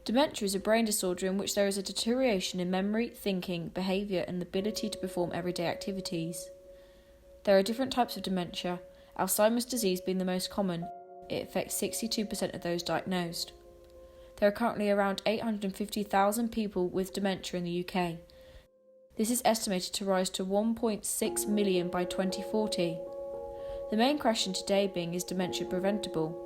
Dementia is a brain disorder in which there is a deterioration in memory, thinking, behaviour and the ability to perform everyday activities. There are different types of dementia, Alzheimer's disease being the most common. It affects 62% of those diagnosed. There are currently around 850,000 people with dementia in the UK. This is estimated to rise to 1.6 million by 2040. The main question today being, is dementia preventable?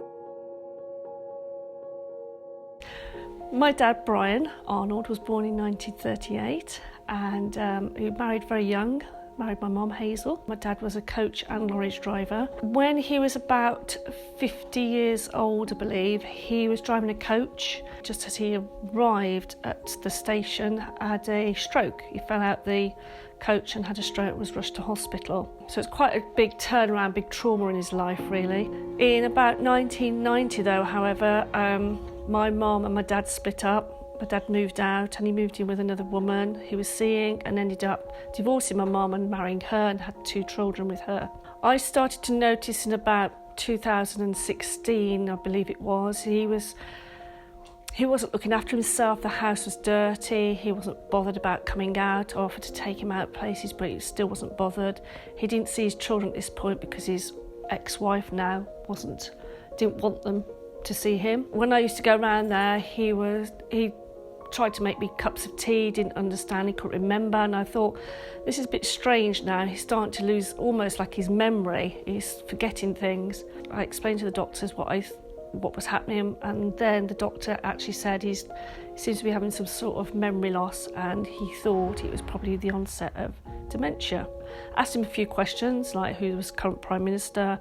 My dad, Brian Arnold, was born in 1938 and he married very young, married my mum, Hazel. My dad was a coach and lorry driver. When he was about 50 years old, I believe, he was driving a coach. Just as he arrived at the station, had a stroke. He fell out the coach and had a stroke, was rushed to hospital. So it's quite a big turnaround, big trauma in his life, really. In about 1990, though, however, my mum and my dad split up. My dad moved out and he moved in with another woman he was seeing and ended up divorcing my mum and marrying her and had 2 children with her. I started to notice in about 2016, I believe it was, he wasn't looking after himself. The house was dirty. He wasn't bothered about coming out. I offered to take him out places, but he still wasn't bothered. He didn't see his children at this point because his ex-wife now didn't want them to see him. When I used to go around there, he tried to make me cups of tea, didn't understand, he couldn't remember, and I thought, this is a bit strange now. He's starting to lose almost like his memory. He's forgetting things. I explained to the doctors what was happening, and then the doctor actually said he seems to be having some sort of memory loss, and he thought it was probably the onset of dementia. Asked him a few questions, like who was current Prime Minister,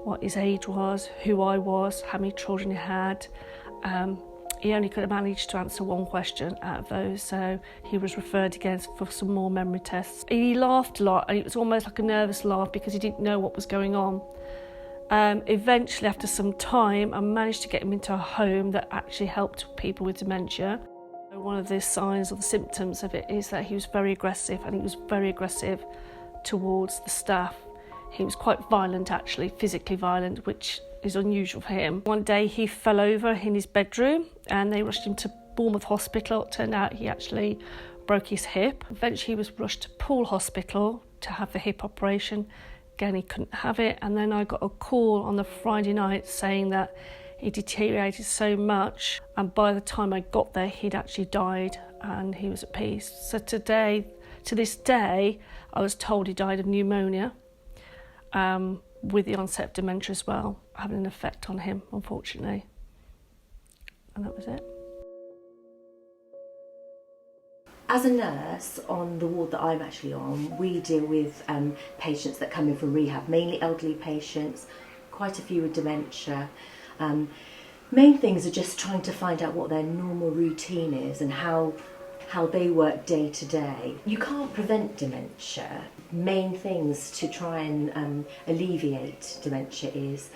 what his age was, who I was, how many children he had. He only could have managed to answer one question out of those, so he was referred again for some more memory tests. He laughed a lot, and it was almost like a nervous laugh because he didn't know what was going on. Eventually, after some time, I managed to get him into a home that actually helped people with dementia. One of the signs or the symptoms of it is that he was very aggressive, and he was very aggressive towards the staff. He was quite violent, actually, physically violent, which is unusual for him. One day he fell over in his bedroom and they rushed him to Bournemouth Hospital. It turned out he actually broke his hip. Eventually he was rushed to Poole Hospital to have the hip operation. Again, he couldn't have it. And then I got a call on the Friday night saying that he deteriorated so much, and by the time I got there, he'd actually died and he was at peace. So to this day, I was told he died of pneumonia, with the onset of dementia as well, having an effect on him, unfortunately. And that was it. As a nurse on the ward that I'm actually on, we deal with patients that come in from rehab, mainly elderly patients, quite a few with dementia. Main things are just trying to find out what their normal routine is and how they work day to day. You can't prevent dementia. Main things to try and alleviate dementia is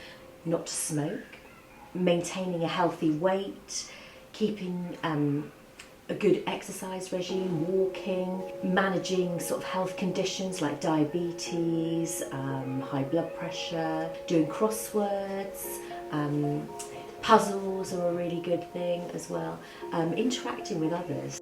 not to smoke, maintaining a healthy weight, keeping a good exercise regime, walking, managing sort of health conditions like diabetes, high blood pressure, doing crosswords, puzzles are a really good thing as well, interacting with others.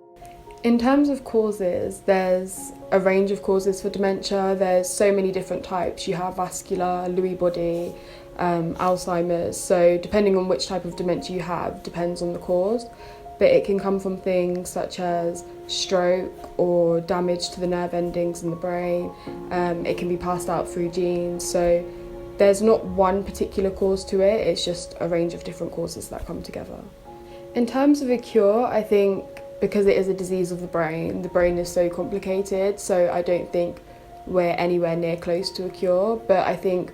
In terms of causes, there's a range of causes for dementia. There's so many different types. You have vascular, Lewy body, Alzheimer's. So depending on which type of dementia you have, depends on the cause. But it can come from things such as stroke or damage to the nerve endings in the brain. It can be passed out through genes. So there's not one particular cause to it. It's just a range of different causes that come together. In terms of a cure, I think because it is a disease of the brain is so complicated, so I don't think we're anywhere near close to a cure, but I think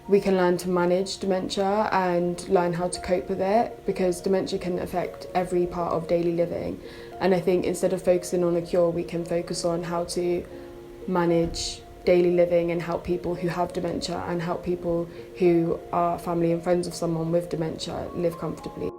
we can learn to manage dementia and learn how to cope with it, because dementia can affect every part of daily living. And I think instead of focusing on a cure, we can focus on how to manage daily living and help people who have dementia and help people who are family and friends of someone with dementia live comfortably.